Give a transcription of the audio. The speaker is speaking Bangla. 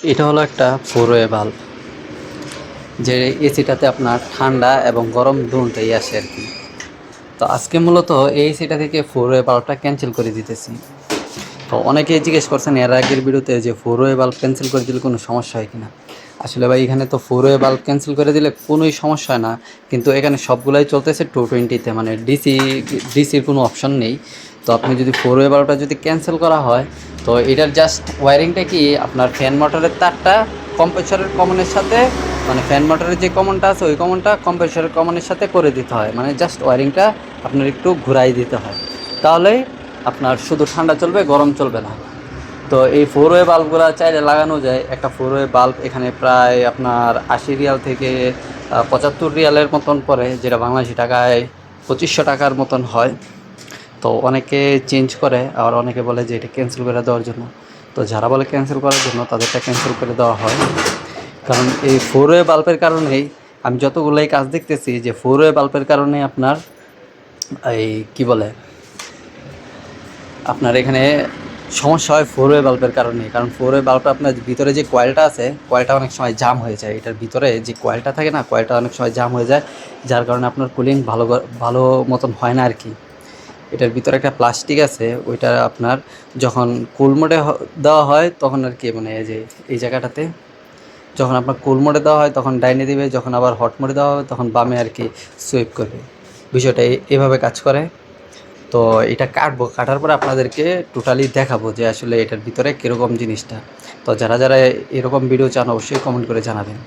এটা হলো একটা ফোর ওয়ে বাল্ব, যে এসিটাতে আপনার ঠান্ডা এবং গরম দুটোই আসে আর কি। তো আজকে মূলত এই এসিটা থেকে ফোর ওয়ে বাল্বটা ক্যান্সেল করে দিতেছি। তো অনেকেই জিজ্ঞেস করছেন এর আগের ভিডিওতে যে ফোর ওয়ে বাল্ব ক্যান্সেল করে দিলে কোনো সমস্যা হয় কিনা। আসলে ভাই এখানে তো ফোর ওয়ে বাল্ব ক্যান্সেল করে দিলে কোনোই সমস্যা হয় না, কিন্তু এখানে সবগুলাই চলতেছে 220-তে, মানে ডিসির কোনো অপশন নেই। তো আপনি যদি ফোর ওয়ে বাল্বটা যদি ক্যান্সেল করা হয়, তো এটার জাস্ট ওয়ারিংটা কি আপনার ফ্যান মোটরের তারটা কম্প্রেসরের কমনের সাথে, মানে ফ্যান মোটরের যে কমনটা আছে ওই কমনটা কম্প্রেসরের কমনের সাথে করে দিতে হয়, মানে জাস্ট ওয়ারিংটা আপনার একটু ঘুরাই দিতে হয়, তাহলেই আপনার শুধু ঠান্ডা চলবে, গরম চলবে না। তো এই ফোর ওয়ে বাল্বগুলো চাইলে লাগানো যায়। একটা ফোর ওয়ে বাল্ব এখানে প্রায় আপনার 80 রিয়াল থেকে 75 রিয়ালের মতন পড়ে, যেটা বাংলাদেশি টাকায় 2500 টাকার মতন হয়। তো অনেকে চেঞ্জ করে, আর অনেকে বলে যে এটা ক্যান্সেল করে দেওয়ার জন্য। তো যারা বলে ক্যান্সেল করার জন্য তাদেরটা ক্যান্সেল করে দেওয়া হয়, কারণ এই ফোর ওয়ে বাল্বের কারণেই আমি যতগুলোই কাজ দেখতেছি যে ফোর ওয়ে বাল্বের কারণে আপনার এই কি বলে আপনার এখানে সমস্যা হয় ফোর ওয়ে বাল্বের কারণে। কারণ ফোর ওয়ে বাল্বটা আপনার ভিতরে যে কয়েলটা আছে, কয়েলটা অনেক সময় জাম হয়ে যায়। এটার ভিতরে যে কয়েলটা থাকে না, কয়েলটা অনেক সময় জাম হয়ে যায়, যার কারণে আপনার কুলিং ভালো মতন হয় না আর কি। এটার ভিতরে একটা প্লাস্টিক আছে, ওইটা আপনার যখন কুল মোডে দেওয়া হয় তখন আর কি, মানে এই যে এই জায়গাটাতে যখন আপনার কুল মোডে দেওয়া হয় তখন ডাইনে দিবে, যখন আবার হট মোডে দেওয়া হয় তখন বামে আর কি সুইপ করবে। বিষয়টা এভাবে কাজ করে। তো এটা কাটবো, কাটার পরে আপনাদেরকে টোটালি দেখাবো যে আসলে এটার ভিতরে কীরকম জিনিসটা। তো যারা যারা এরকম ভিডিও চান অবশ্যই কমেন্ট করে জানাবেন।